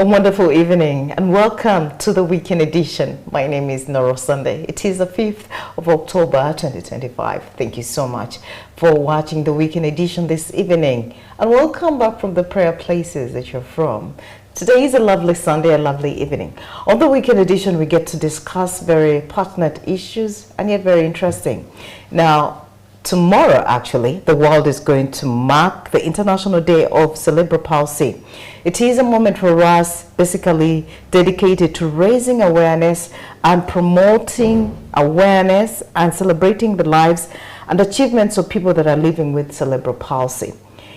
A wonderful evening and welcome to the weekend edition. My name is Noro Sunday. It is the 5th of October 2025. Thank you so much for watching the weekend edition this evening and welcome back from the prayer places that you're from. Today is a lovely Sunday, a lovely evening. On the weekend edition, we get to discuss very pertinent issues and yet very interesting. Now, tomorrow, actually, the world is going to mark the International Day of Cerebral Palsy. It is a moment for us basically dedicated to raising awareness and promoting awareness and celebrating the lives and achievements of people that are living with cerebral palsy.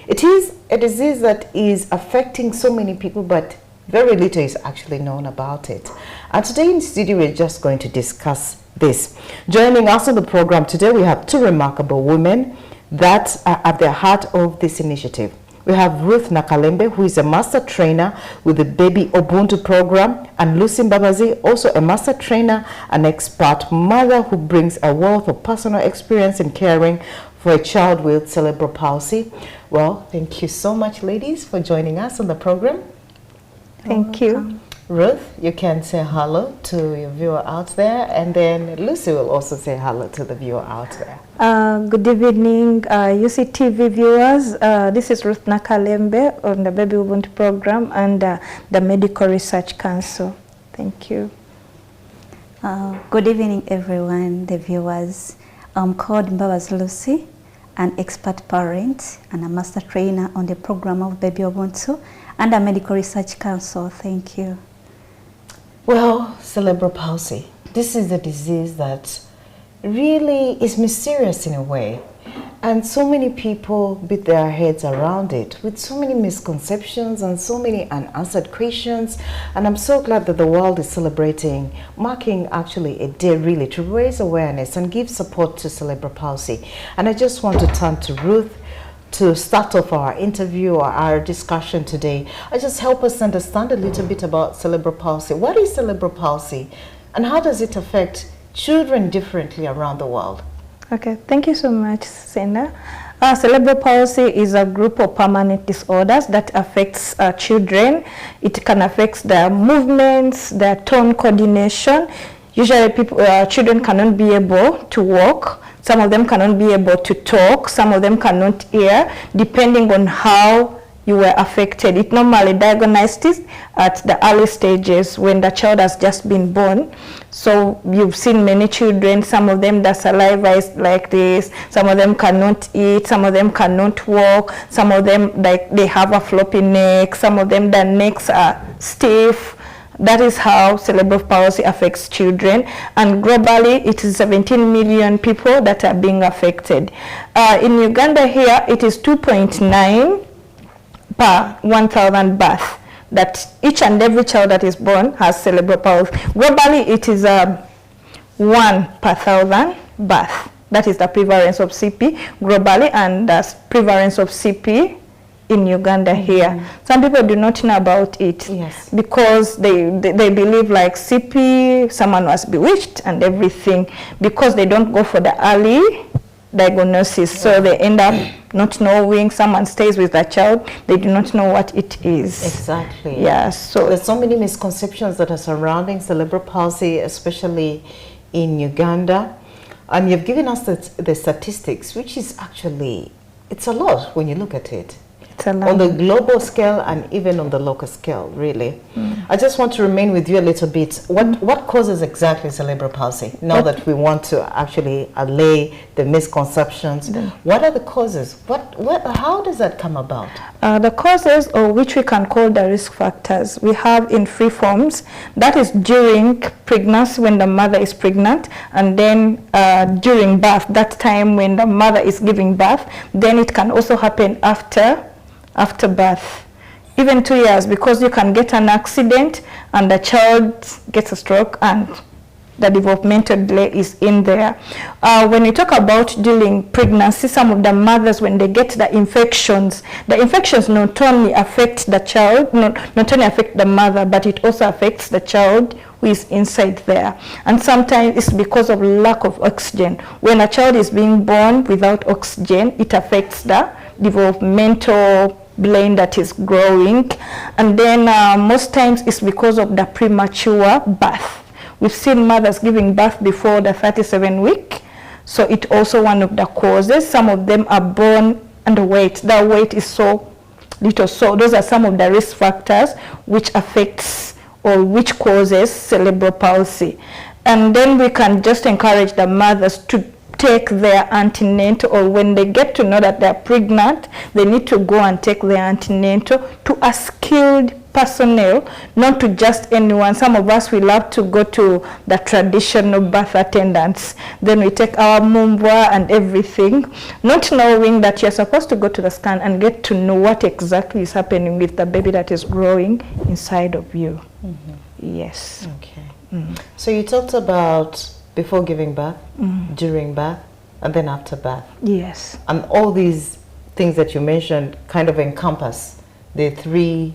It is a disease that is affecting so many people, but very little is actually known about it. And today in studio, we're just going to discuss this. Joining us on the program today, we have two remarkable women that are at the heart of this initiative. We have Ruth Nakalembe, who is a master trainer with the Baby Ubuntu program, and Lucy Mbabazi, also a master trainer and expert mother who brings a wealth of personal experience in caring for a child with cerebral palsy. Well, thank you so much, ladies, for joining us on the program. Thank you. Ruth, you can say hello to your viewer out there, and then Lucy will also say hello to the viewer out there. Good evening, UCTV viewers. This is Ruth Nakalembe on the Baby Ubuntu program and the Medical Research Council. Thank you. Good evening, everyone, the viewers. I'm called Mbabazi Lucy, an expert parent and a master trainer on the program of Baby Ubuntu and the Medical Research Council. Thank you. Well, cerebral palsy. This is a disease that really is mysterious in a way. And so many people beat their heads around it with so many misconceptions and so many unanswered questions. And I'm so glad that the world is celebrating, marking actually a day really to raise awareness and give support to cerebral palsy. And I just want to turn to Ruth to start off our interview or our discussion today. Just help us understand a little bit about cerebral palsy. What is cerebral palsy and how does it affect children differently around the world? Okay, thank you so much, Sena. Cerebral palsy is a group of permanent disorders that affects children. It can affect their movements, their tone coordination. Usually children cannot be able to walk. Some of them cannot be able to talk. Some of them cannot hear, depending on how you were affected. It normally diagnosed at the early stages when the child has just been born. So you've seen many children, some of them, the saliva is like this, some of them cannot eat, some of them cannot walk, some of them like they have a floppy neck, some of them their necks are stiff. That is how cerebral palsy affects children, and globally it is 17 million people that are being affected. In Uganda here, it is 2.9 per 1,000 births that each and every child that is born has cerebral palsy. Globally, it is 1 per 1,000 births. That is the prevalence of CP globally, and the prevalence of CP in Uganda here. Some people do not know about it, yes, because they believe like CP, someone was bewitched and everything, because they don't go for the early diagnosis. Yeah. So they end up not knowing. Someone stays with the child, they do not know what it is. Exactly. Yeah. So there's so many misconceptions that are surrounding cerebral palsy, especially in Uganda. And you've given us the statistics, which is actually, it's a lot when you look at it. On the global scale and even on the local scale, really. I just want to remain with you a little bit. What causes exactly cerebral palsy? Now that we want to actually allay the misconceptions, what are the causes? How does that come about? The causes, or which we can call the risk factors, we have in three forms. That is during pregnancy, when the mother is pregnant, and then during birth, that time when the mother is giving birth. Then it can also happen after birth, even 2 years, because you can get an accident and the child gets a stroke and the developmental delay is in there. When you talk about during pregnancy, some of the mothers, when they get the infections not only affect the child, not only affect the mother, but it also affects the child who is inside there. And sometimes it's because of lack of oxygen. When a child is being born without oxygen, it affects the developmental brain that is growing. And then most times it's because of the premature birth. We've seen mothers giving birth before the 37 week, so it's also one of the causes. Some of them are born underweight. Their weight is so little. So those are some of the risk factors which affects or which causes cerebral palsy. And then we can just encourage the mothers to take their antenatal, or when they get to know that they're pregnant, they need to go and take their antenatal to a skilled personnel, not to just anyone. Some of us, we love to go to the traditional birth attendants. Then we take our mumwa and everything, not knowing that you're supposed to go to the scan and get to know what exactly is happening with the baby that is growing inside of you. Yes. Okay. So you talked about before giving birth, during birth, and then after birth. Yes. And all these things that you mentioned kind of encompass the 3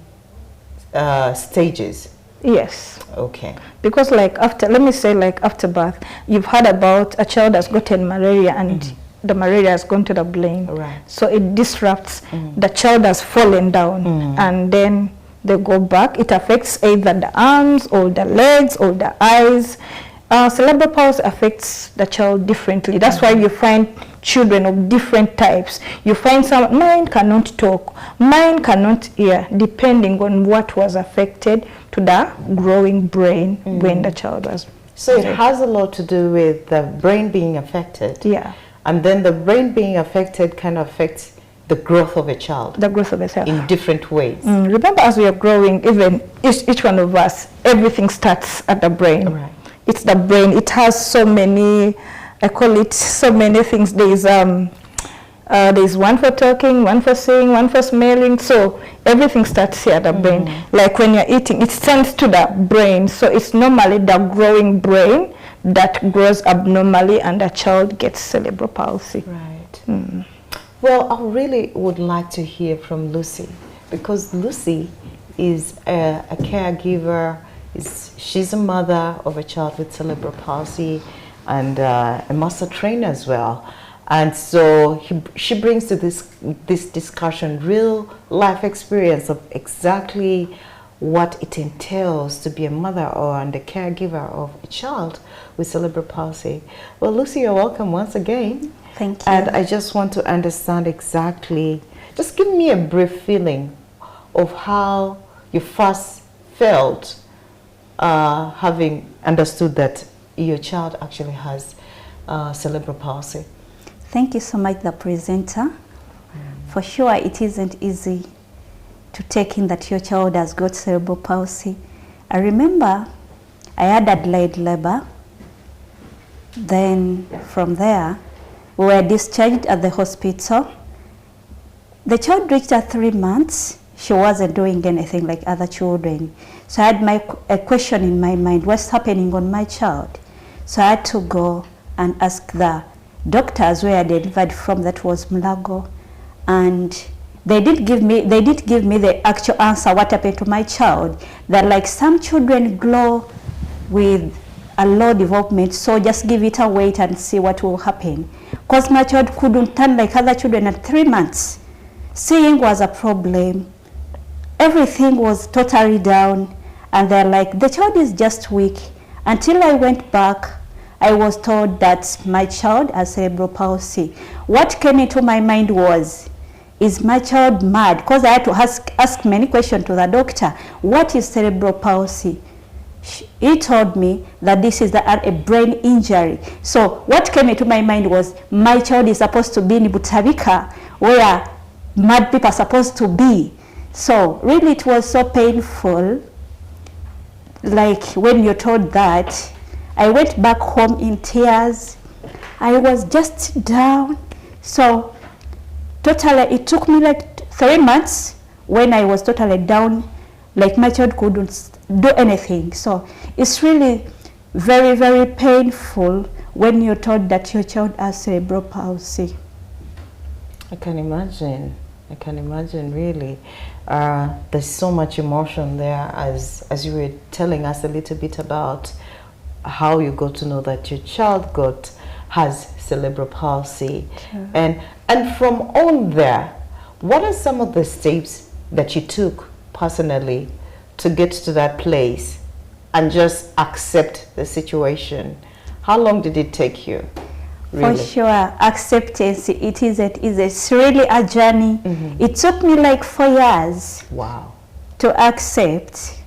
stages. Yes. Okay. Because like after, let me say like after birth, you've heard about a child has gotten malaria and the malaria has gone to the brain. Right. So it disrupts, the child has fallen down and then they go back. It affects either the arms or the legs or the eyes. Cerebral palsy affects the child differently. That's why you find children of different types. You find some, mine cannot talk, mine cannot hear, depending on what was affected to the growing brain when the child was. So it has a lot to do with the brain being affected. Yeah. And then the brain being affected kind of affects the growth of a child. The growth of a child. In different ways. Remember, as we are growing, even each one of us, everything starts at the brain. Right. It's the brain. It has so many, I call it so many things. There's one for talking, one for seeing, one for smelling. So everything starts here at the brain. Like when you're eating, it sends to the brain. So it's normally the growing brain that grows abnormally and the child gets cerebral palsy. Right. Well, I really would like to hear from Lucy, because Lucy is a caregiver. She's a mother of a child with cerebral palsy and a master trainer as well. And so she brings to this discussion real life experience of exactly what it entails to be a mother and a caregiver of a child with cerebral palsy. Well, Lucy, you're welcome once again. Thank you. And I just want to understand exactly, just give me a brief feeling of how you first felt having understood that your child actually has cerebral palsy. Thank you so much, the presenter. For sure, it isn't easy to take in that your child has got cerebral palsy. I remember I had a delayed labor. Then from there, we were discharged at the hospital. The child reached at 3 months. She wasn't doing anything like other children. So I had a question in my mind, what's happening on my child? So I had to go and ask the doctors where I delivered from, that was Mulago. And they did give me the actual answer, what happened to my child. That like some children grow with a low development, so just give it a wait and see what will happen. Because my child couldn't turn like other children at 3 months. Seeing was a problem. Everything was totally down. And they're like, the child is just weak. Until I went back, I was told that my child has cerebral palsy. What came into my mind was, is my child mad? Because I had to ask many questions to the doctor. What is cerebral palsy? He told me that this is a brain injury. So what came into my mind was, my child is supposed to be in Butabika, where mad people are supposed to be. So really it was so painful. Like when you're told that, I went back home in tears. I was just down. So totally, it took me like 3 months when I was totally down, like my child couldn't do anything. So it's really very, very painful when you're told that your child has cerebral palsy. I can imagine. I can imagine, really. There's so much emotion there, as you were telling us a little bit about how you got to know that your child has cerebral palsy. Sure. And from on there, What are some of the steps that you took personally to get to that place and just accept the situation? How long did it take you? Really? For sure, acceptance, it's really a journey. It took me like 4 years to accept.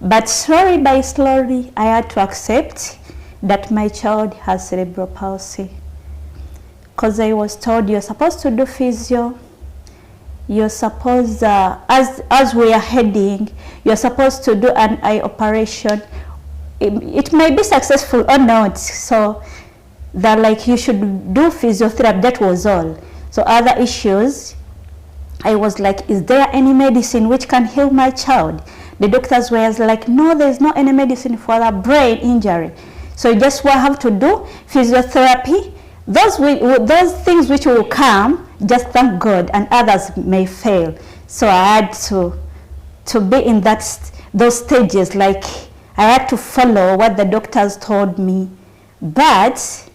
But slowly by slowly, I had to accept that my child has cerebral palsy. Because I was told you're supposed to do physio, you're supposed, as we are heading, you're supposed to do an eye operation. It may be successful or not, so that like you should do physiotherapy, that was all. So other issues, I was like, is there any medicine which can heal my child? The doctors were like, no, there's no any medicine for a brain injury. So you just will have to do physiotherapy. Those things which will come, just thank God, and others may fail. So I had to be in those stages, like I had to follow what the doctors told me. But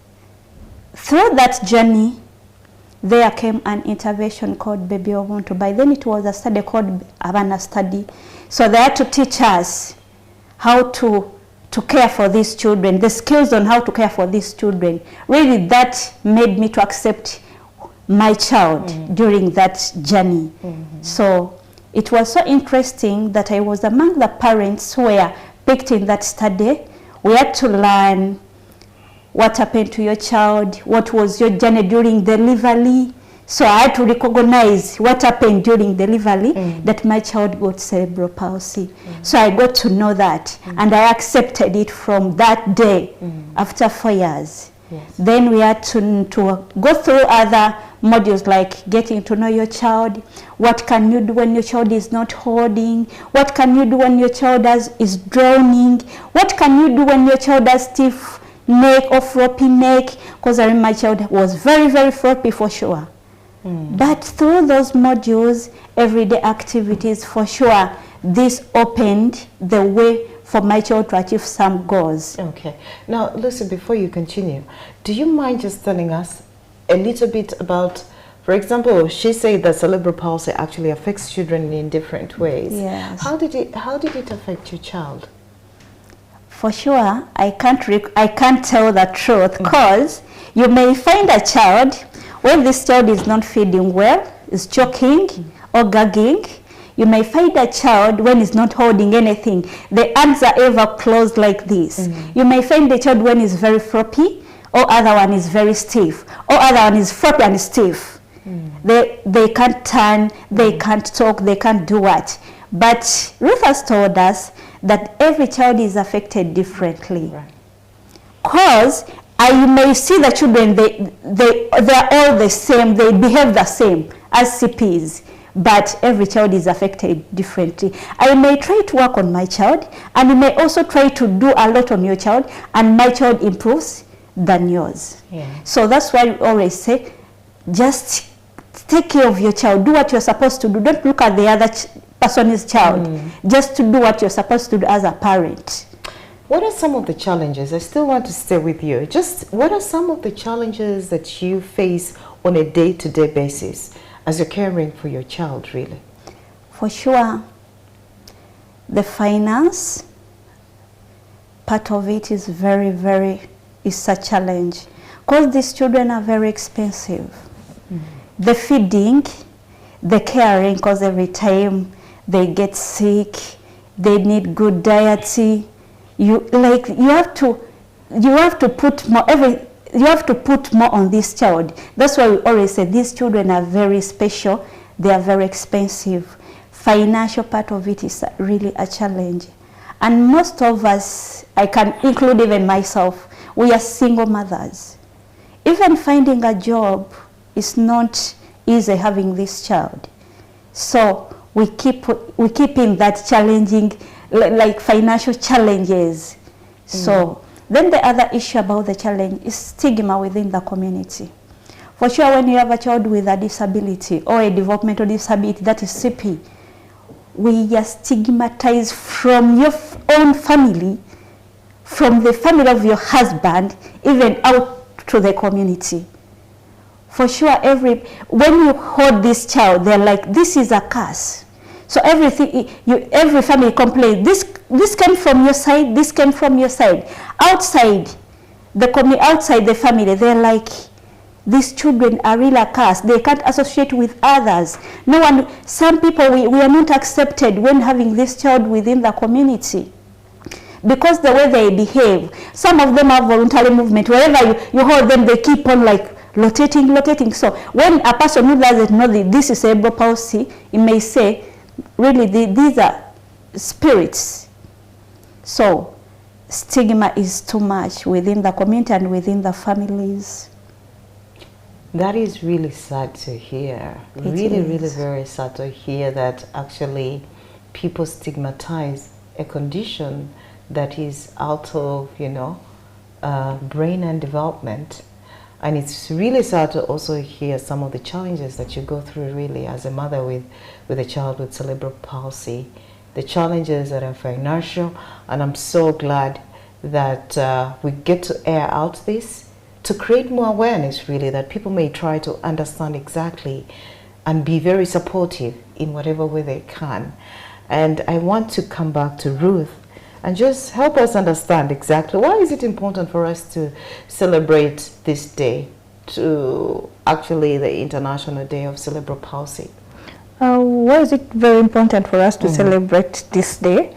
through that journey, there came an intervention called Baby Ubuntu. By then it was a study called Abana Study. So they had to teach us how to care for these children, the skills on how to care for these children. Really, that made me to accept my child during that journey. So it was so interesting that I was among the parents who were picked in that study. We had to learn what happened to your child, what was your journey during delivery. So I had to recognize what happened during delivery, that my child got cerebral palsy. So I got to know that, and I accepted it from that day after 4 years. Then we had to go through other modules like getting to know your child. What can you do when your child is not holding? What can you do when your child is drowning? What can you do when your child has stiff neck or floppy neck? Because I remember my child was very, very floppy for sure. But through those modules, everyday activities, for sure, this opened the way for my child to achieve some goals. Okay. Now, Lucy, before you continue, do you mind just telling us a little bit about, for example, she said that cerebral palsy actually affects children in different ways. Yes. How did it affect your child? For sure, I can't tell the truth, because you may find a child, when this child is not feeding well, is choking or gagging. You may find a child when he's not holding anything, the hands are ever closed like this. You may find the child when he's very floppy, or other one is very stiff, or other one is floppy and stiff. They can't turn, they can't talk, they can't do what. But Ruth has told us that every child is affected differently. Because you may see the children, they're all the same, they behave the same as CPs, but every child is affected differently. I may try to work on my child, and you may also try to do a lot on your child, and my child improves than yours. So that's why we always say, just take care of your child, do what you're supposed to do. Don't look at the other person's child, just to do what you're supposed to do as a parent. What are some of the challenges? I still want to stay with you. Just what are some of the challenges that you face on a day-to-day basis as you're caring for your child, really? For sure, the finance part of it is is a challenge, because these children are very expensive. The feeding, the caring, because every time they get sick, they need good diet. You have to put more you have to put more on this child. That's why we always say these children are very special, they are very expensive. Financial part of it is really a challenge. And most of us, I can include even myself, we are single mothers. Even finding a job is not easy having this child. So we keep in that challenging, like financial challenges. So then the other issue about the challenge is stigma within the community. For sure, when you have a child with a disability or a developmental disability, that is CP, we are stigmatized from your own family, from the family of your husband, even out to the community. for sure, when you hold this child, they're like, this is a curse. So every family complains, this came from your side, this came from your side. Outside the family, they're like, these children are really a curse. They can't associate with others. Some people, we are not accepted when having this child within the community, because the way they behave. Some of them have voluntary movement. Wherever you hold them, they keep on like rotating. So when a person who doesn't know this is cerebral palsy, he may say, really, these are spirits. So stigma is too much within the community and within the families. That is really sad to hear. Really very sad to hear that actually people stigmatize a condition that is out of, brain and development. And it's really sad to also hear some of the challenges that you go through really as a mother with a child with cerebral palsy. The challenges that are financial, and I'm so glad that we get to air out this to create more awareness really, that people may try to understand exactly and be very supportive in whatever way they can. And I want to come back to Ruth and just help us understand exactly why is it important for us to celebrate this day, to actually the International Day of Cerebral Palsy. Why is it very important for us to celebrate this day?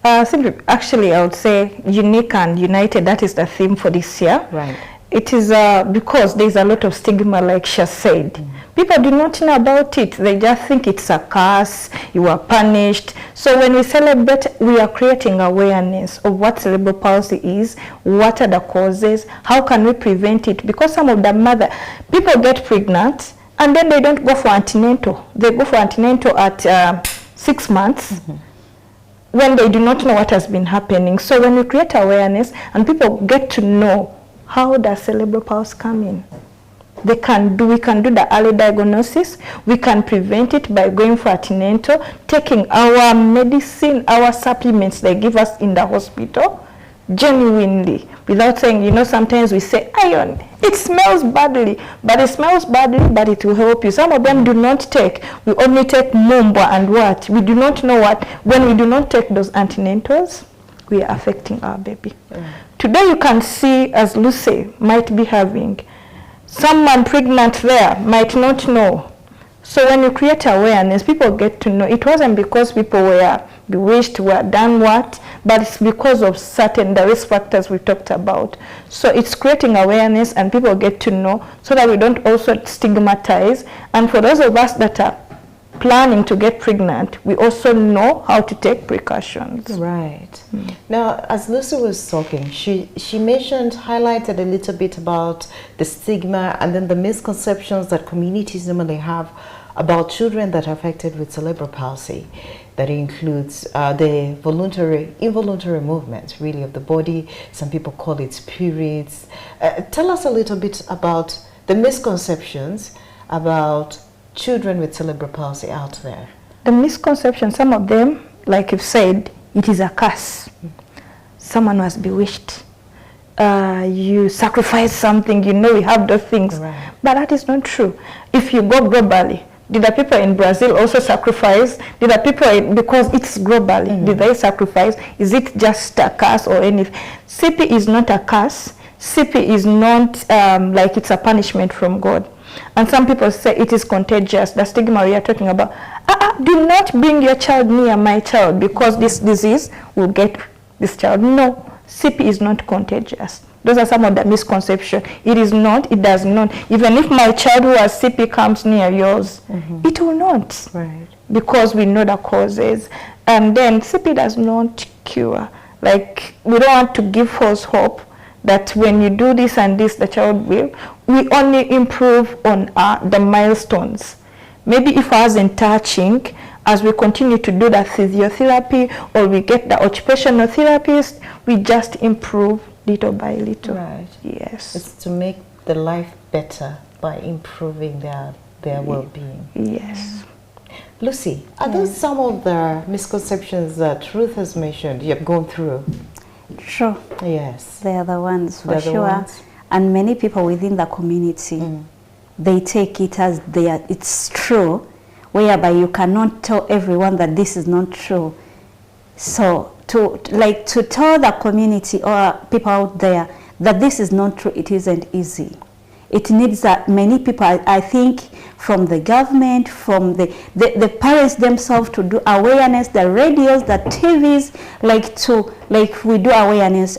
Actually, I would say unique and united, that is the theme for this year. Right. It is because there's a lot of stigma, like she said. People do not know about it. They just think it's a curse, you are punished. So when we celebrate, we are creating awareness of what cerebral palsy is, what are the causes, how can we prevent it? Because some of the people get pregnant and then they don't go for antenatal. They go for antenatal at 6 months. When they do not know what has been happening. So when we create awareness and people get to know how does cerebral palsy come in, we can do the early diagnosis, we can prevent it by going for antenatal, taking our medicine, our supplements they give us in the hospital, genuinely, without saying, sometimes we say iron, it smells badly, but it will help you. Some of them do not take, we only take mumbo and what, we do not know what, when we do not take those antenatals, we are affecting our baby. Today you can see, as Lucy might be having, someone pregnant there might not know. So when you create awareness, people get to know. It wasn't because people were bewitched, were done what, but it's because of the risk factors we talked about. So it's creating awareness and people get to know so that we don't also stigmatize. And for those of us that are planning to get pregnant, we also know how to take precautions. Right. Now, as Lucy was talking, she highlighted a little bit about the stigma and then the misconceptions that communities normally have about children that are affected with cerebral palsy. That includes the involuntary movements, really, of the body. Some people call it spirits. Tell us a little bit about the misconceptions about children with cerebral palsy out there. The misconception, some of them, like you've said, it is a curse. Someone was bewitched. You sacrifice something, we have those things. Right. But that is not true. If you go globally, did the people in Brazil also sacrifice? Did the people, because it's globally, did they sacrifice? Is it just a curse or anything? CP is not a curse. CP is not like it's a punishment from God. And some people say it is contagious, the stigma we are talking about. Do not bring your child near my child because this disease will get this child. No, CP is not contagious. Those are some of the misconceptions. It is not, it does not. Even if my child who has CP comes near yours, it will not. Right. Because we know the causes. And then CP does not cure. Like, we don't want to give false hope that when you do this and this, the child will. We only improve on the milestones. Maybe if I wasn't touching, as we continue to do the physiotherapy or we get the occupational therapist, we just improve little by little. Right. Yes. It's to make the life better by improving their well-being. Yes. Lucy, are those some of the misconceptions that Ruth has mentioned you have gone through? Sure. Yes. They are the ones, for sure. And many people within the community, they take it as it's true, whereby you cannot tell everyone that this is not true. So to tell the community or people out there that this is not true, it isn't easy. It needs that many people, I think, from the government, from the parents themselves, to do awareness, the radios, the TVs, like we do awareness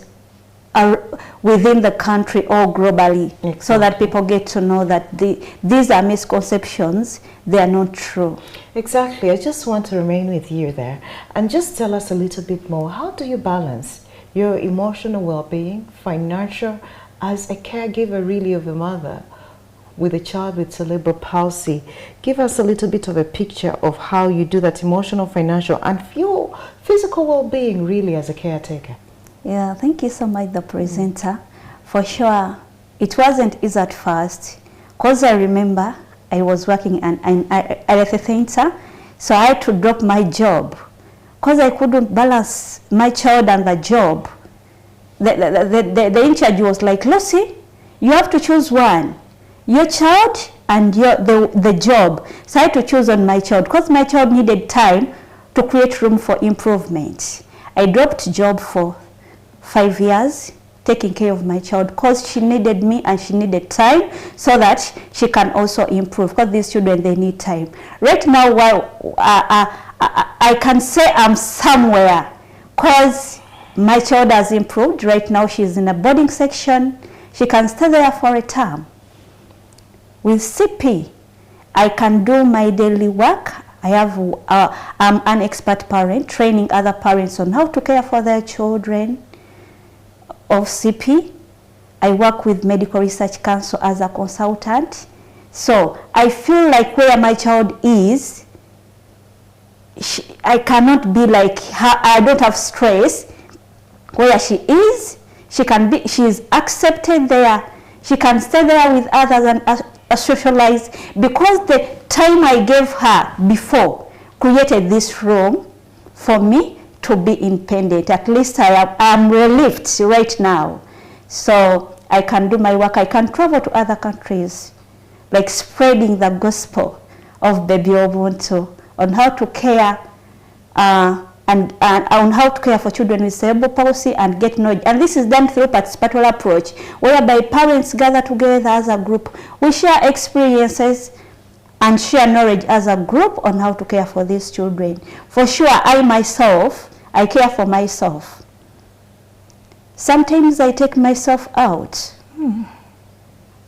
within the country or globally. Exactly. So that people get to know that these are misconceptions, they are not true. Exactly. I just want to remain with you there and just tell us a little bit more. How do you balance your emotional well-being, financial, as a caregiver really of a mother with a child with cerebral palsy? Give us a little bit of a picture of how you do that emotional, financial, and your physical well-being really as a caretaker. Yeah, thank you so much, the presenter. For sure, it wasn't easy at first, because I remember I was working at a center, so I had to drop my job, because I couldn't balance my child and the job. The in charge was like, Lucy, you have to choose one, your child and the job. So I had to choose on my child, because my child needed time to create room for improvement. I dropped job for 5 years, taking care of my child, because she needed me and she needed time so that she can also improve, because these children, they need time. Right now, while I can say I'm somewhere, because my child has improved. Right now, she's in a boarding section. She can stay there for a term. With CP, I can do my daily work. I'm an expert parent, training other parents on how to care for their children of CP. I work with Medical Research Council as a consultant. So I feel like where my child is, I cannot be like her. I don't have stress. Where she is, she is accepted there. She can stay there with others and socialize, because the time I gave her before created this room for me to be independent. At least I am relieved right now. So I can do my work. I can travel to other countries, like spreading the gospel of Baby Ubuntu on how to care and on how to care for children with cerebral palsy and get knowledge. And this is done through participatory approach, whereby parents gather together as a group. We share experiences and share knowledge as a group on how to care for these children. For sure, I care for myself. Sometimes I take myself out,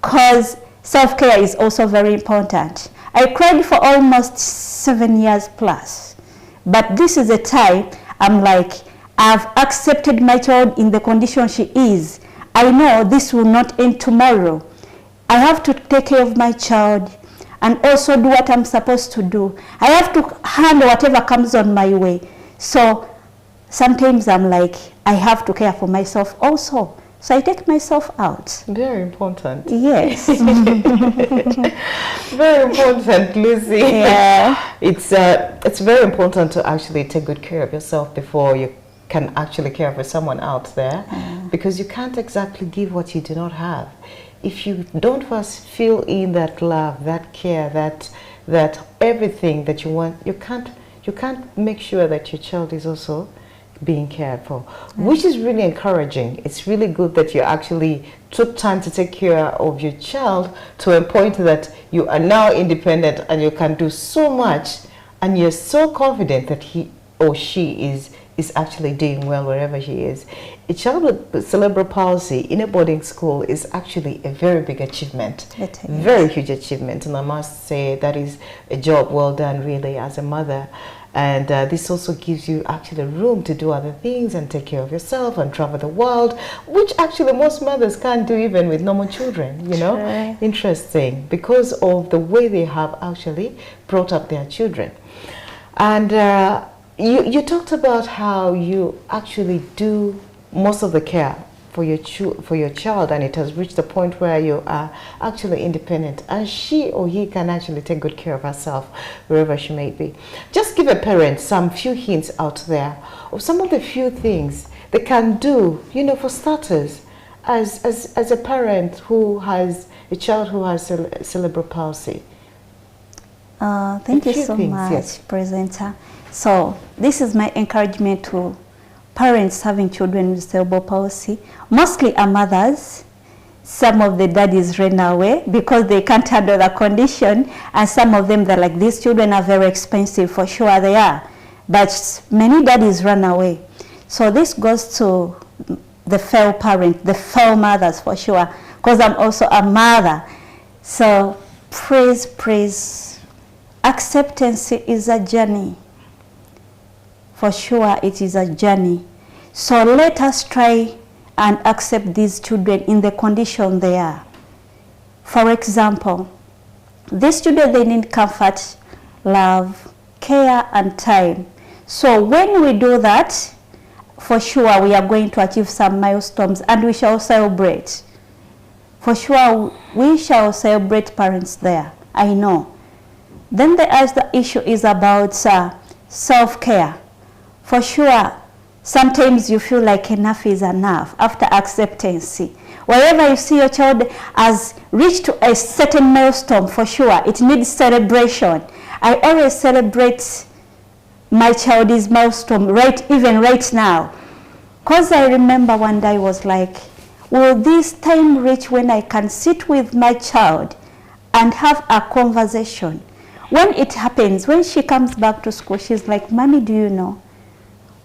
because self-care is also very important. I cried for almost 7 years plus. But this is a time I'm like, I've accepted my child in the condition she is. I know this will not end tomorrow. I have to take care of my child and also do what I'm supposed to do. I have to handle whatever comes on my way. So sometimes I'm like, I have to care for myself also. So I take myself out. Very important. Yes. Very important, Lucy. Yeah. It's very important to actually take good care of yourself before you can actually care for someone out there, because you can't exactly give what you do not have. If you don't first feel in that love, that care, that everything that you want, you can't make sure that your child is also being cared for, which is really encouraging. It's really good that you actually took time to take care of your child to a point that you are now independent and you can do so much, and you're so confident that he or she is actually doing well wherever she is. A child with cerebral palsy in a boarding school is actually a very big achievement, very huge achievement, and I must say that is a job well done really as a mother. And this also gives you actually room to do other things and take care of yourself and travel the world, which actually most mothers can't do even with normal children, you know. Sure. Interesting, because of the way they have actually brought up their children. And you talked about how you actually do most of the care for your child, and it has reached the point where you are actually independent and she or he can actually take good care of herself wherever she may be. Just give a parent some few hints out there of some of the few things they can do, you know, for starters, as a parent who has a child who has cerebral palsy? Thank you so much, yes. Presenter. So this is my encouragement to parents having children with cerebral palsy. Mostly are mothers. Some of the daddies ran away because they can't handle the condition, and some of them, they're like, these children are very expensive. For sure they are, but many daddies run away. So this goes to the failed parent, the failed mothers for sure, because I'm also a mother. So please, acceptance is a journey. For sure it is a journey. So let us try and accept these children in the condition they are. For example, these children, they need comfort, love, care, and time. So when we do that, for sure we are going to achieve some milestones, and we shall celebrate. For sure we shall celebrate parents there, I know. Then the other issue is about self-care. For sure, sometimes you feel like enough is enough after acceptance. Wherever you see your child has reached a certain milestone, for sure, it needs celebration. I always celebrate my child's milestone, even right now. Because I remember one day I was like, will this time reach when I can sit with my child and have a conversation? When it happens, when she comes back to school, she's like, Mommy, do you know?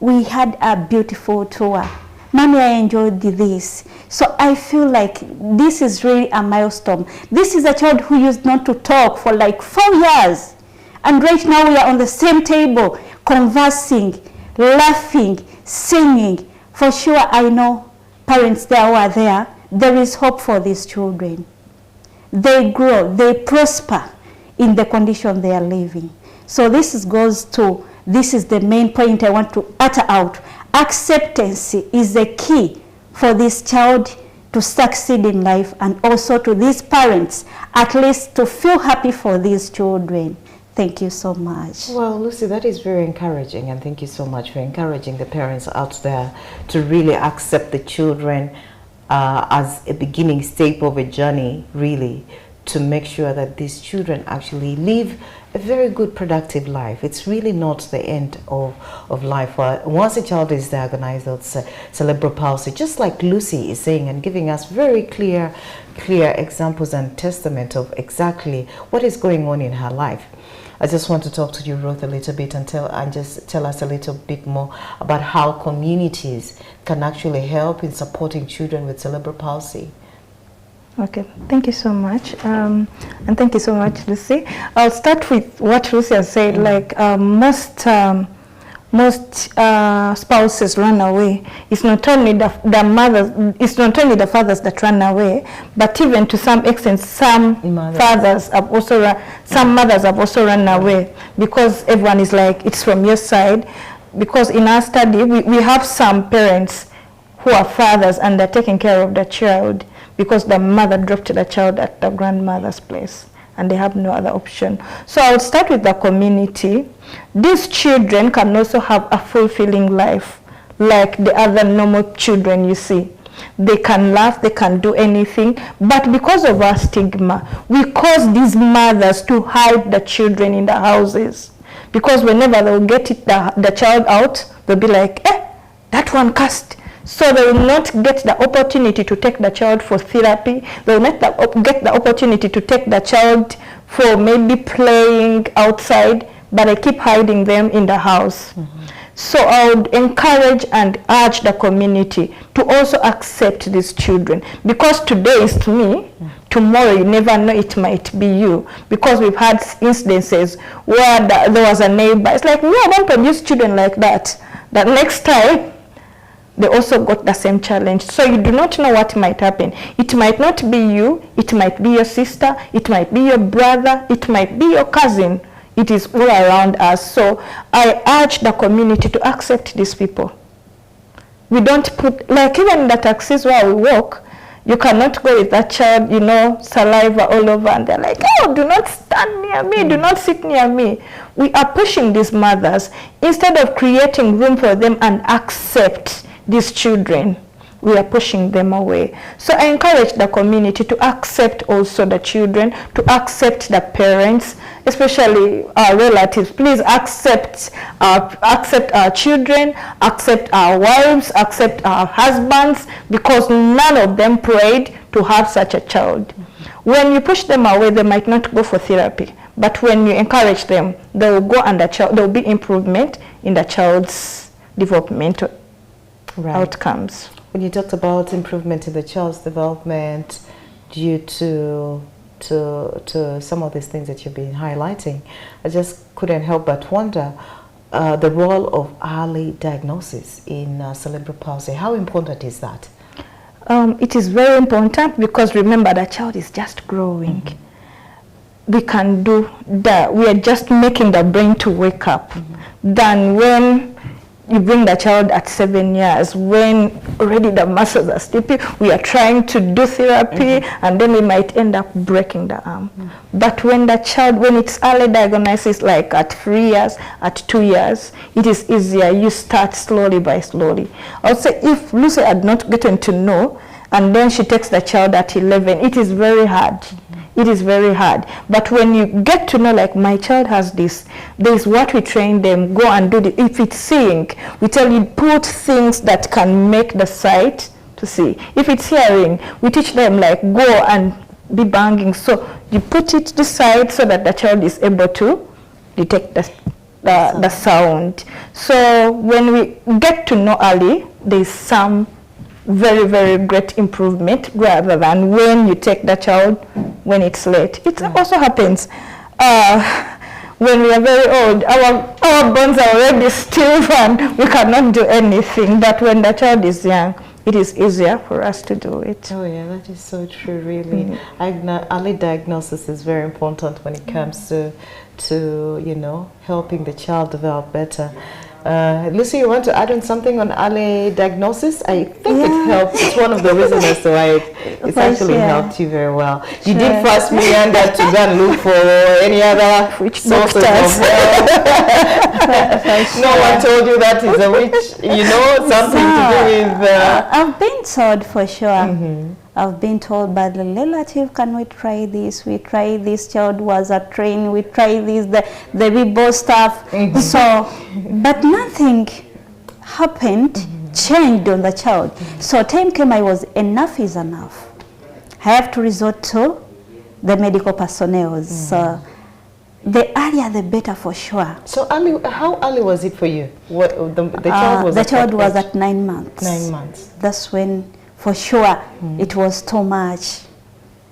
We had a beautiful tour. Mommy, I enjoyed this. So I feel like this is really a milestone. This is a child who used not to talk for like 4 years. And right now we are on the same table, conversing, laughing, singing. For sure, I know parents there who are there, there is hope for these children. They grow, they prosper in the condition they are living. So this is the main point I want to utter out. Acceptance is the key for this child to succeed in life, and also to these parents, at least to feel happy for these children. Thank you so much. Well, Lucy, that is very encouraging, and thank you so much for encouraging the parents out there to really accept the children as a beginning step of a journey, really, to make sure that these children actually live a very good, productive life. It's really not the end of life. Once a child is diagnosed with cerebral palsy, just like Lucy is saying and giving us very clear examples and testament of exactly what is going on in her life. I just want to talk to you, Ruth, a little bit and just tell us a little bit more about how communities can actually help in supporting children with cerebral palsy. Okay, thank you so much, and thank you so much, Lucy. I'll start with what Lucy has said. Like most spouses run away. It's not only the mothers, it's not only the fathers that run away, but even to some extent, some mothers have also run away, because everyone is like, it's from your side. Because in our study, we have some parents who are fathers and they're taking care of the child, because the mother dropped the child at the grandmother's place and they have no other option. So I'll start with the community. These children can also have a fulfilling life like the other normal children you see. They can laugh, they can do anything, but because of our stigma, we cause these mothers to hide the children in the houses. Because whenever they'll get the child out, they'll be like, that one cussed. So they will not get the opportunity to take the child for therapy. They will not get the opportunity to take the child for maybe playing outside, but they keep hiding them in the house. Mm-hmm. So I would encourage and urge the community to also accept these children. Because today is to me, tomorrow you never know, it might be you. Because we've had incidences where there was a neighbor. It's like, no, I don't produce children like that. That next time, they also got the same challenge. So you do not know what might happen. It might not be you, it might be your sister, it might be your brother, it might be your cousin. It is all around us. So I urge the community to accept these people. We don't put, like even in the taxis where we walk, you cannot go with that child, you know, saliva all over, and they're like, oh, do not stand near me, do not sit near me. We are pushing these mothers instead of creating room for them and accept these children. we are pushing them away. So I encourage the community to accept also the children, to accept the parents, especially our relatives. Please accept our children, accept our wives, accept our husbands, because none of them prayed to have such a child. When you push them away, they might not go for therapy. But when you encourage them, they will go and there will be improvement in the child's developmental outcomes. When you talked about improvement in the child's development due to some of these things that you've been highlighting, I just couldn't help but wonder the role of early diagnosis in cerebral palsy. How important is that? It is very important, because remember, the child is just growing. We can do that. We are just making the brain to wake up. Than when you bring the child at 7 years, when already the muscles are sleepy, we are trying to do therapy, and then we might end up breaking the arm. But when the child, when it's early diagnosis, like at 3 years, at 2 years, it is easier. You start slowly by slowly. Also, if Lucy had not gotten to know, and then she takes the child at 11, it is very hard. It is very hard. But when you get to know, like, my child has this is what we train them, go and do this. If it's seeing, we tell you, put things that can make the sight to see. If it's hearing, we teach them, like, go and be banging. So you put it to the side so that the child is able to detect the sound. So when we get to know early, there's some very, very great improvement, rather than when you take the child when it's late. It also happens when we are very old. Our bones are already stiff and we cannot do anything. But when the child is young, it is easier for us to do it. Oh yeah, that is so true, really. Early diagnosis is very important when it comes to you know, helping the child develop better. Lucy, you want to add on something on early diagnosis? I think it helps. It's one of the reasons as to why it's actually helped you very well. You did first Uganda to go and look for any other sources of help. No one told you that is a witch, you know, something to do with... I've been told for sure. I've been told by the relative, can we try this? We try this, child was a train, we try this, the Bibo stuff. So, but nothing happened, changed on the child. So time came, I was, enough is enough. I have to resort to the medical personnel. So the earlier the better for sure. So early, how early was it for you? What, the child was the child was at 9 months. 9 months. That's when, for sure, it was too much.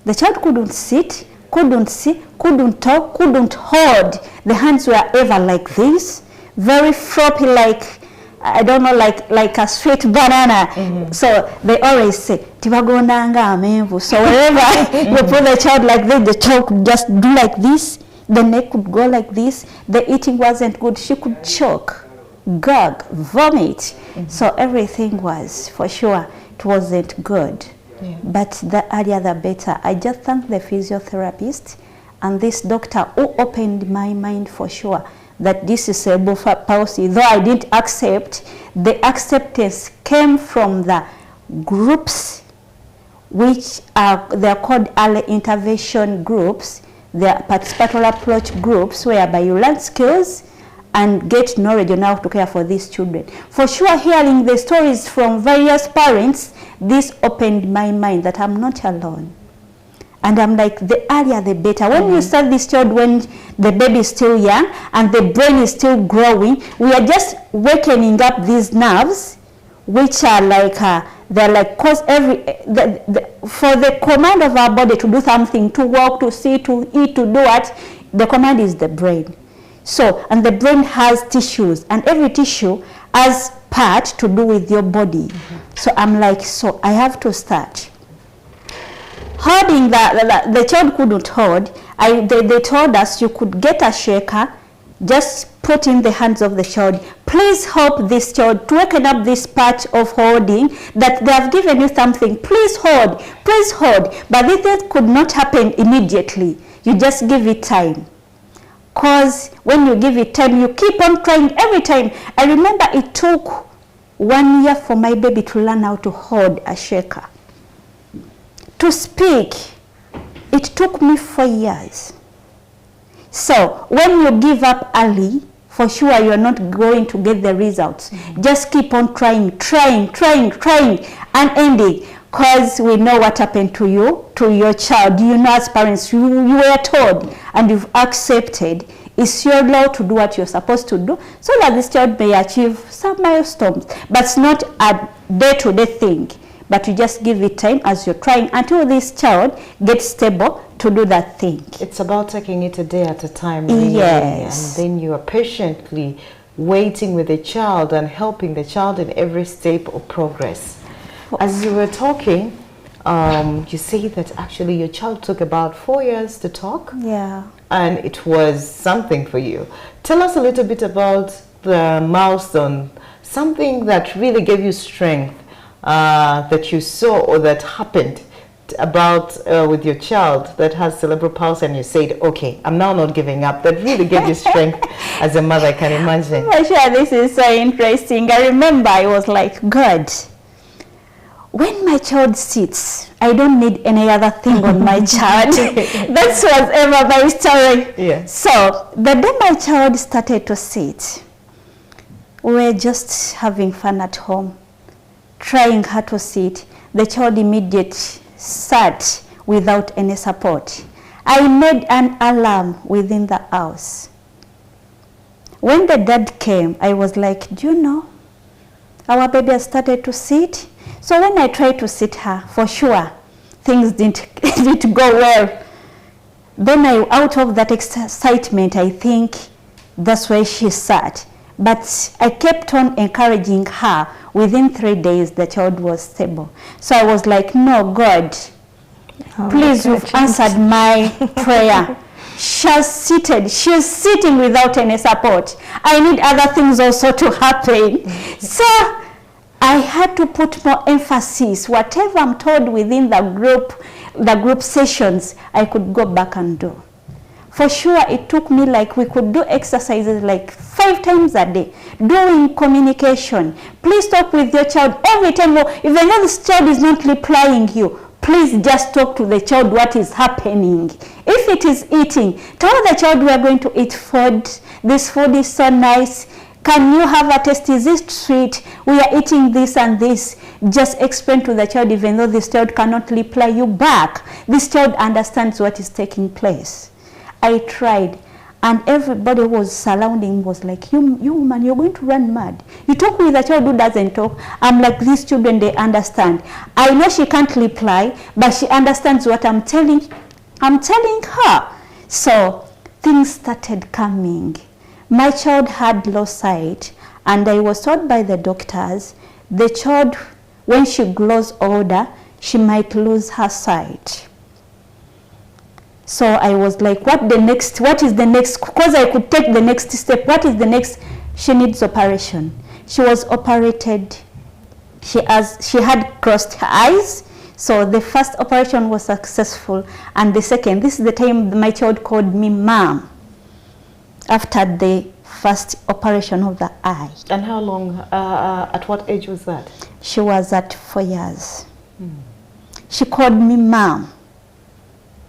The child couldn't sit, couldn't see, couldn't talk, couldn't hold. The hands were ever like this, very floppy, like, I don't know, like a sweet banana. So they always say, Tibagonanga amenvu. So wherever you put the child like this, the child could just do like this, the neck could go like this, the eating wasn't good, she could choke, gag, vomit. So everything was, for sure, it wasn't good. But the earlier the better. I just thank the physiotherapist and this doctor who opened my mind for sure that this is cerebral palsy. Though I didn't accept, the acceptance came from the groups which are, they're called early intervention groups. They are participatory approach groups whereby you learn skills and get knowledge on how to care for these children. For sure, hearing the stories from various parents, this opened my mind that I'm not alone. And I'm like, the earlier the better. When you start this child when the baby is still young and the brain is still growing, we are just wakening up these nerves, which are like, they're like, cause for the command of our body to do something, to walk, to see, to eat, to do what, the command is the brain. So, and the brain has tissues, and every tissue has part to do with your body. So I'm like, so I have to start. Holding the child couldn't hold. They told us you could get a shaker, just put in the hands of the child. Please help this child to waken up this part of holding, that they have given you something. Please hold, please hold. But this could not happen immediately. You just give it time. Because when you give it time, you keep on trying every time. I remember it took 1 year for my baby to learn how to hold a shaker. To speak, it took me 4 years. So when you give up early, for sure you're not going to get the results. Just keep on trying, unending, because we know what happened to you, to your child. You know, as parents, you were told and you've accepted. It's your law to do what you're supposed to do so that this child may achieve some milestones. But it's not a day-to-day thing, but you just give it time as you're trying until this child gets stable to do that thing. It's about taking it a day at a time, really. Yes. And then you are patiently waiting with the child and helping the child in every step of progress. As you were talking, you say that actually your child took about 4 years to talk. Yeah. And it was something for you. Tell us a little bit about the milestone, something that really gave you strength, that you saw or that happened about with your child that has cerebral palsy, and you said, okay, I'm now not giving up. That really gave you strength as a mother, I can imagine. For sure, this is so interesting. I remember I was like, God, when my child sits, I don't need any other thing on my child. That's was ever my story. Yeah. So the day my child started to sit, we were just having fun at home, trying her to sit. The child immediately sat without any support. I made an alarm within the house. When the dad came, I was like, do you know, our baby has started to sit. So when I tried to sit her, for sure, things didn't go well. Then out of that excitement, I think that's why she sat. But I kept on encouraging her. Within 3 days, the child was stable. So I was like, no, God, please, you've answered my prayer. She's sitting without any support. I need other things also to happen. So I had to put more emphasis. Whatever I'm told within the group sessions, I could go back and do. For sure, it took me like we could do exercises like 5 times a day, doing communication. Please talk with your child every time. Even though this child is not replying you, please just talk to the child what is happening. If it is eating, tell the child we are going to eat food. This food is so nice. Can you have a taste? Is it sweet? We are eating this and this. Just explain to the child, even though this child cannot reply you back. This child understands what is taking place. I tried, and everybody who was surrounding was like, you woman, you're going to run mad. You talk with a child who doesn't talk. I'm like, these children, they understand. I know she can't reply, but she understands what I'm telling her. So things started coming. My child had low sight, and I was told by the doctors, the child, when she grows older, she might lose her sight. So I was like, what is the next, because I could take the next step. What is the next? She needs operation. She was operated. She had crossed her eyes. So the first operation was successful. And the second, this is the time my child called me mom, after the first operation of the eye. And how long, at what age was that? She was at 4 years. She called me mom.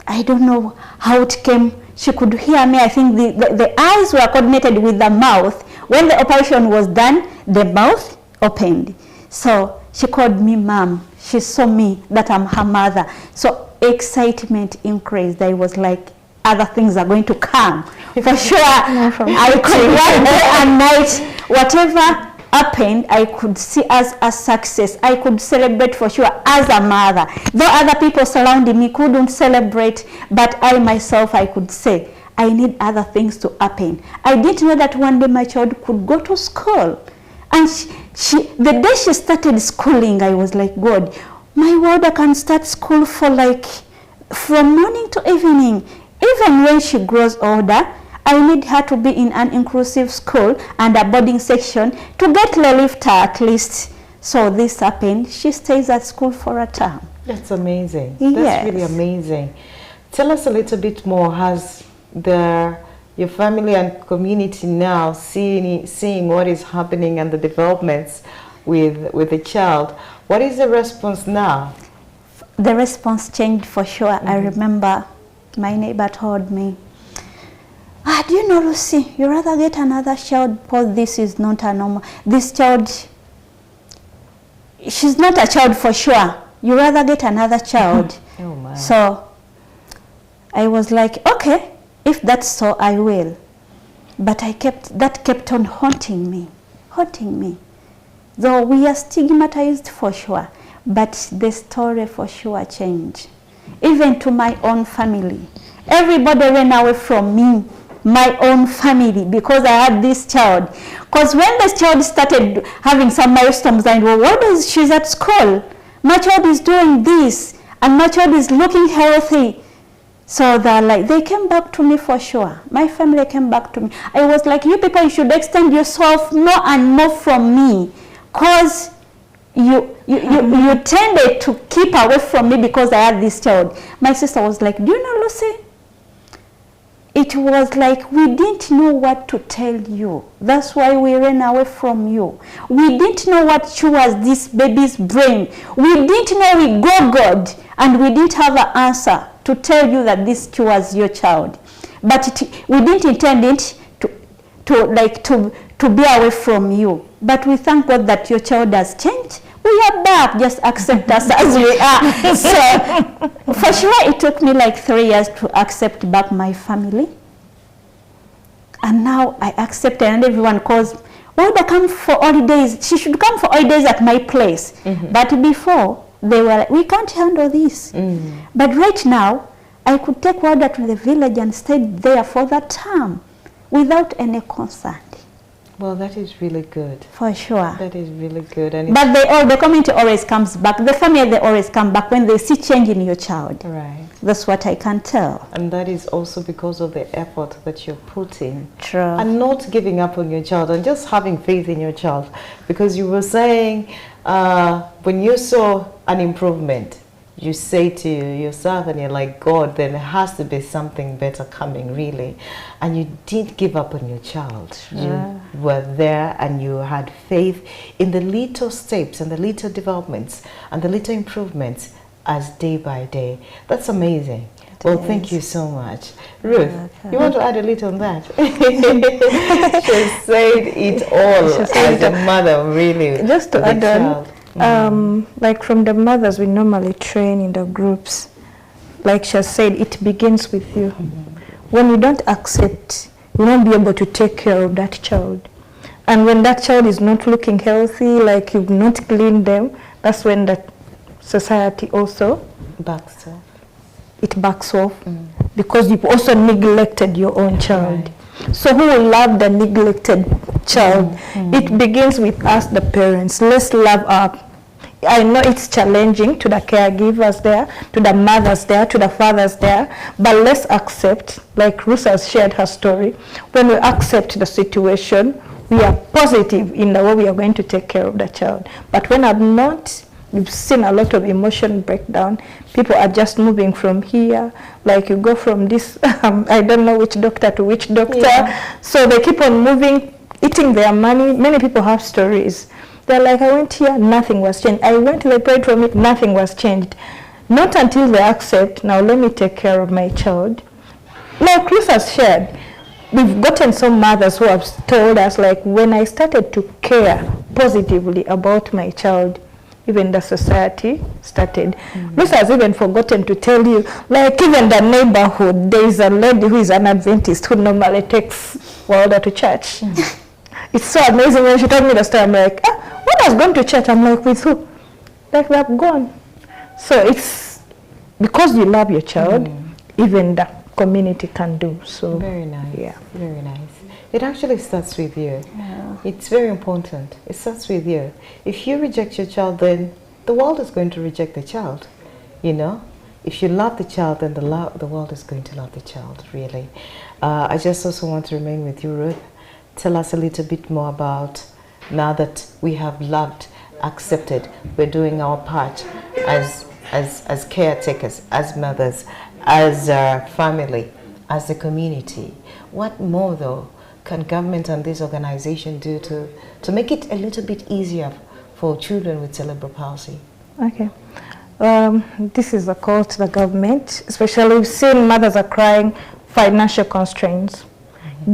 I don't know how it came. She could hear me. I think the eyes were coordinated with the mouth. When the operation was done, the mouth opened. So she called me mom. She saw me, that I'm her mother. So excitement increased. I was like, other things are going to come. For sure, I could run day and night. Whatever happened, I could see as a success. I could celebrate for sure as a mother. Though other people surrounding me couldn't celebrate, but I myself, I could say, I need other things to happen. I didn't know that one day my child could go to school. And the day she started schooling, I was like, God, my word, I can start school for like, from morning to evening. Even when she grows older, I need her to be in an inclusive school and a boarding section to get relief at least. So this happened. She stays at school for a term. That's amazing. Yes. That's really amazing. Tell us a little bit more. Has your family and community now seeing what is happening and the developments with a child. What is the response now? The response changed for sure. I remember my neighbor told me, do you know, Lucy, you rather get another child because this is not a normal. This child, she's not a child for sure. You rather get another child. Oh my. So I was like, okay, if that's so, I will. But that kept on haunting me. Though we are stigmatized for sure, but the story for sure changed. Even to my own family. Everybody ran away from me, my own family, because I had this child. Because when this child started having some milestones, I know, she's at school. My child is doing this, and my child is looking healthy. So they came back to me for sure. My family came back to me. I was like, you people, you should extend yourself more and more from me. Because you tended to keep away from me because I had this child. My sister was like, do you know, Lucy? It was like we didn't know what to tell you. That's why we ran away from you. We didn't know what was this baby's brain. We didn't know we Googled, and we didn't have an answer to tell you that this was your child. But we didn't intend it to be away from you. But we thank God that your child has changed. We are back. Just accept us as we are. So for sure it took me like 3 years to accept back my family. And now I accept, and everyone calls, why would I come for holidays? She should come for holidays at my place. But before, they were like, we can't handle this. But right now, I could take Wada to the village and stay there for that term without any concern. Well, that is really good. For sure. That is really good. And but the community always comes back. The family, they always come back when they see change in your child. Right. That's what I can tell. And that is also because of the effort that you're putting. True. And not giving up on your child and just having faith in your child. Because you were saying when you saw an improvement, you say to yourself and you're like, God, then there has to be something better coming, really. And you didn't give up on your child. You were there and you had faith in the little steps and the little developments and the little improvements as day by day. That's amazing. Well, thank you so much. Ruth, you want to add a little on that? She said it all as a mother, really. Just to add on, like from the mothers, we normally train in the groups. Like she said, it begins with you. When you don't accept, you won't be able to take care of that child. And when that child is not looking healthy, like you've not cleaned them, that's when that society also backs off. It backs off because you've also neglected your own child. Right. So who will love the neglected child? It begins with us, the parents. Let's love up. I know it's challenging to the caregivers there, to the mothers there, to the fathers there, but let's accept, like Ruth has shared her story, when we accept the situation, we are positive in the way we are going to take care of the child. But when I'm not, we've seen a lot of emotion breakdown. People are just moving from here, like you go from this, I don't know which doctor to which doctor. Yeah. So they keep on moving, eating their money. Many people have stories. They're like, I went here, nothing was changed. I went, they prayed for me, nothing was changed. Not until they accept, now let me take care of my child. Like Chris has shared, we've gotten some mothers who have told us, like, when I started to care positively about my child, even the society started. Chris has even forgotten to tell you, like even the neighborhood, there is a lady who is an Adventist who normally takes Wilder to church. It's so amazing when she told me the story. I'm like, what has gone to church? I'm like, with who? Like, they've gone. So it's because you love your child, even the community can do so. Very nice. Yeah. Very nice. It actually starts with you. Yeah. It's very important. It starts with you. If you reject your child, then the world is going to reject the child. You know? If you love the child, then the world is going to love the child, really. I just also want to remain with you, Ruth. Tell us a little bit more about, now that we have loved, accepted, we're doing our part as caretakers, as mothers, as a family, as a community. What more, though, can government and this organization do to make it a little bit easier for children with cerebral palsy? Okay. This is a call to the government, especially we've seen mothers are crying financial constraints.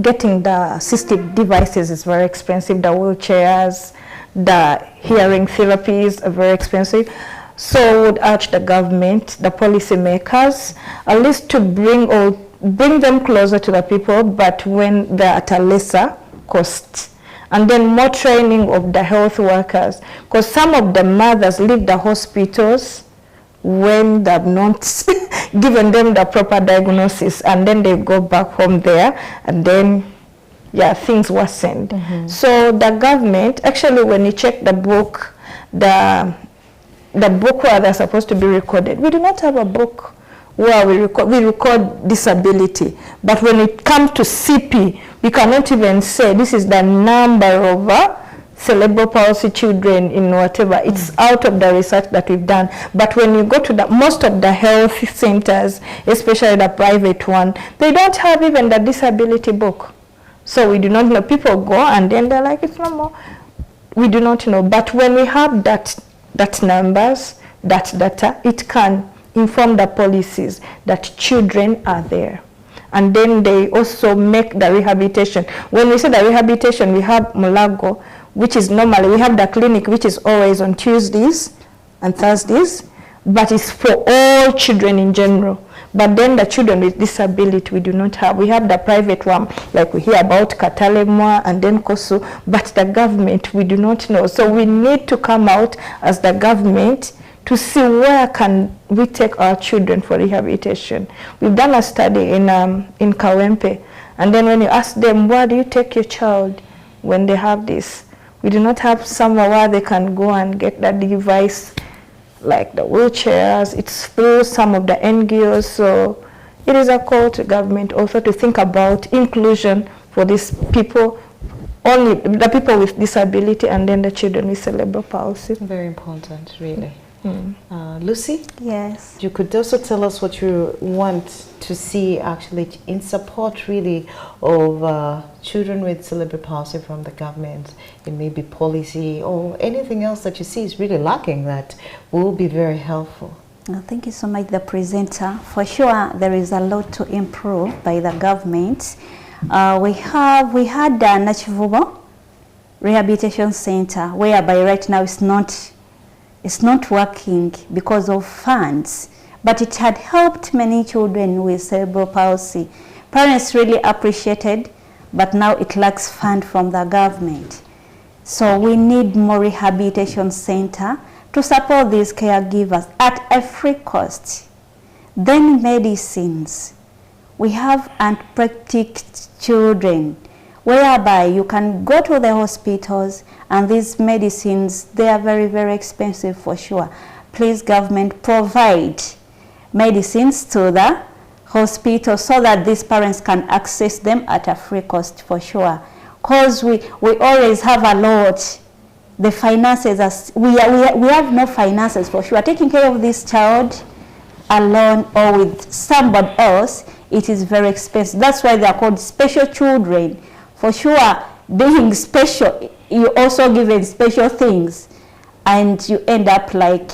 Getting the assistive devices is very expensive, the wheelchairs, the hearing therapies are very expensive. So I would urge the government, the policy makers, at least to bring them closer to the people, but when they're at a lesser cost. And then more training of the health workers, because some of the mothers leave the hospitals when they've not given them the proper diagnosis, and then they go back home there, and then things worsened. So the government, actually when you check the book, the book where they're supposed to be recorded, we do not have a book where we record disability. But when it comes to CP, we cannot even say this is the number of cerebral palsy children in whatever. It's out of the research that we've done. But when you go to most of the health centers, especially the private one, they don't have even the disability book. So we do not know. People go and then they're like, it's no more. We do not know. But when we have that numbers, that data, it can inform the policies that children are there. And then they also make the rehabilitation. When we say the rehabilitation, we have Mulago, which is normally, we have the clinic, which is always on Tuesdays and Thursdays, but it's for all children in general. But then the children with disability, we do not have. We have the private one, like we hear about Katalemwa and then Kosu, but the government, we do not know. So we need to come out as the government to see where can we take our children for rehabilitation. We've done a study in Kawempe, and then when you ask them, where do you take your child when they have this? We do not have somewhere where they can go and get that device, like the wheelchairs. It's through some of the NGOs. So it is a call to government also to think about inclusion for these people, only the people with disability and then the children with cerebral palsy. Very important, really. Lucy? Yes. You could also tell us what you want to see actually in support really of children with cerebral palsy from the government. It may be policy or anything else that you see is really lacking that will be very helpful. Thank you so much, the presenter. For sure, there is a lot to improve by the government. We had the Nachivubo Rehabilitation Center, whereby right now it's not working because of funds, but it had helped many children with cerebral palsy. Parents really appreciated, but now it lacks fund from the government. So we need more rehabilitation center to support these caregivers at a free cost. Then medicines. We have unprotected children, whereby you can go to the hospitals and these medicines, they are very, very expensive for sure. Please, government, provide medicines to the hospital so that these parents can access them at a free cost for sure. Because we always have a lot. The finances, we have no finances for sure. Taking care of this child alone or with somebody else, it is very expensive. That's why they are called special children. For sure, being special, you also given special things, and you end up like,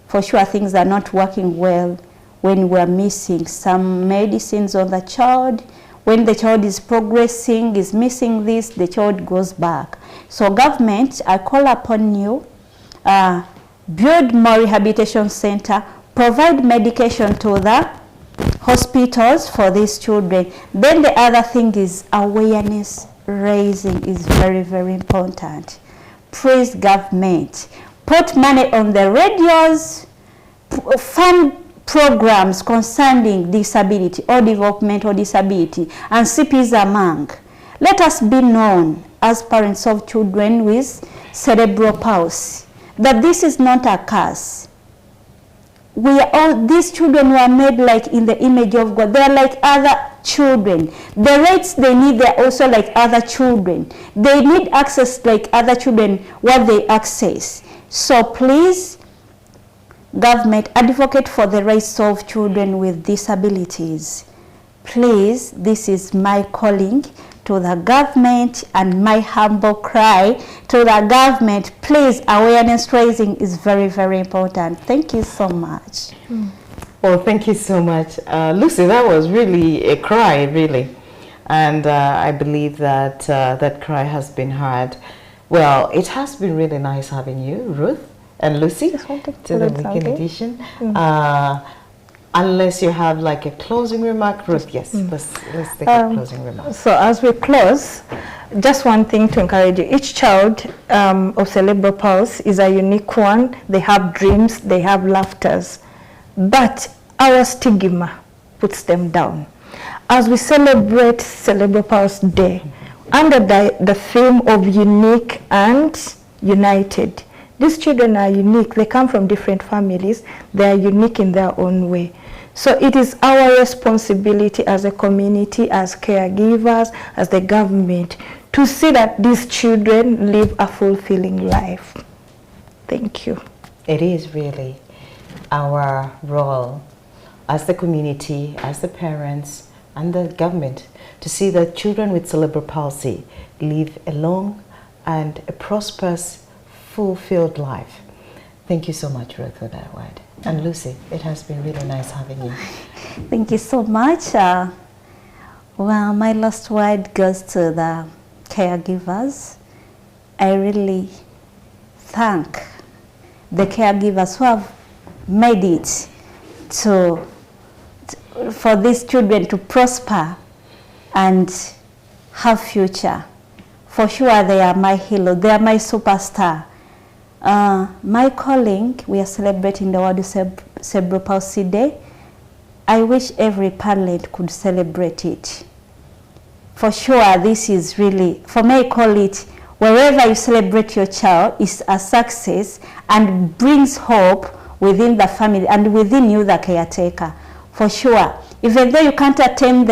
for sure, things are not working well when we're missing some medicines on the child. When the child is progressing, is missing this, the child goes back. So government, I call upon you, build more rehabilitation center, provide medication to the hospitals for these children. Then the other thing is awareness raising is very, very important. Please, government, put money on the radios, fund programs concerning disability or developmental disability and CPs among. Let us be known as parents of children with cerebral palsy that this is not a curse. These children were made like in the image of God. They are like other children. The rights they need, they are also like other children. They need access like other children, what they access. So please, government, advocate for the rights of children with disabilities. Please, this is my calling to the government, and my humble cry to the government, please, awareness raising is very, very important. Thank you so much. Well, thank you so much. Lucy, that was really a cry, really. And I believe that that cry has been heard. Well, it has been really nice having you, Ruth and Lucy, to the weekend edition. Unless you have like a closing remark, Ruth, yes, let's take a closing remark. So as we close, just one thing to encourage you. Each child of cerebral palsy is a unique one. They have dreams, they have laughters, but our stigma puts them down. As we celebrate Cerebral Palsy Day, under the theme of unique and united, these children are unique. They come from different families. They are unique in their own way. So it is our responsibility as a community, as caregivers, as the government, to see that these children live a fulfilling life. Thank you. It is really our role as the community, as the parents, and the government to see that children with cerebral palsy live a long and a prosperous, fulfilled life. Thank you so much, Ruth, for that word. And Lucy, it has been really nice having you. Thank you so much. Well, my last word goes to the caregivers. I really thank the caregivers who have made it for these children to prosper and have future. For sure, they are my hero. They are my superstar. My calling, we are celebrating the World Cerebral Palsy Day. I wish every parent could celebrate it. For sure, this is really, for me, I call it, wherever you celebrate your child is a success and brings hope within the family and within you, the caretaker. For sure, even though you can't attend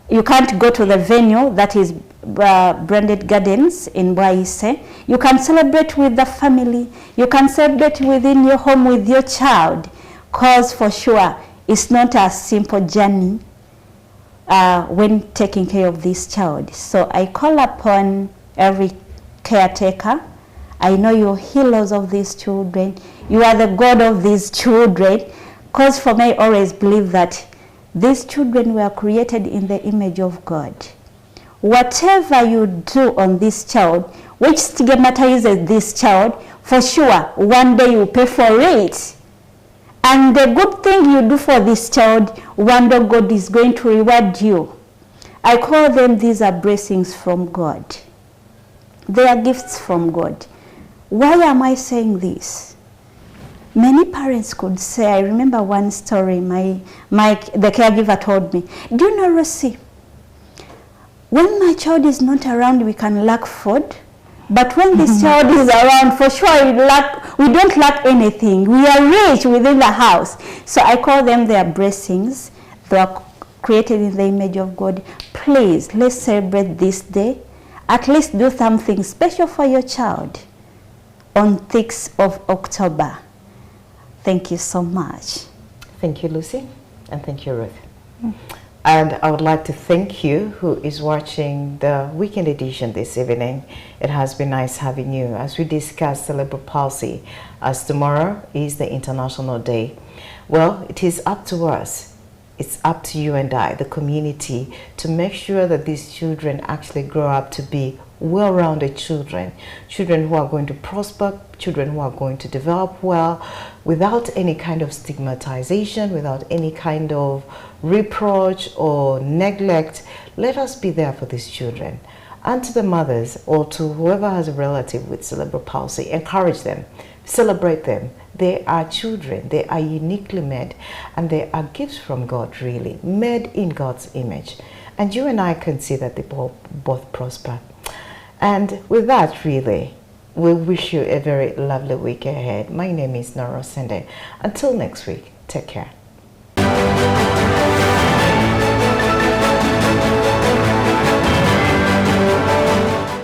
you can't go to the venue that is Branded Gardens in Bwaise, you can celebrate with the family. You can celebrate within your home with your child, because for sure it's not a simple journey when taking care of this child. So I call upon every caretaker. I know you're healers of these children. You are the God of these children. Because for me, I always believe that these children were created in the image of God. Whatever you do on this child, which stigmatizes this child, for sure, one day you pay for it. And the good thing you do for this child, one day God is going to reward you. I call them, these are blessings from God. They are gifts from God. Why am I saying this? Many parents could say, I remember one story the caregiver told me, do you know, Rosie, when my child is not around, we can lack food. But when this child is around, for sure we don't lack anything. We are rich within the house. So I call them their blessings. They are created in the image of God. Please, let's celebrate this day. At least do something special for your child on 6th of October. Thank you so much. Thank you, Lucy, and thank you, Ruth. And I would like to thank you who is watching the weekend edition this evening. It has been nice having you as we discuss cerebral palsy, as tomorrow is the International Day. Well, it is up to us. It's up to you and I, the community, to make sure that these children actually grow up to be well-rounded children, children who are going to prosper, children who are going to develop well, without any kind of stigmatization, without any kind of reproach or neglect. Let us be there for these children. And to the mothers or to whoever has a relative with cerebral palsy, encourage them, celebrate them. They are children, they are uniquely made, and they are gifts from God, really, made in God's image. And you and I can see that they both prosper. And with that, really, we wish you a very lovely week ahead. My name is Nora Sende. Until next week, take care.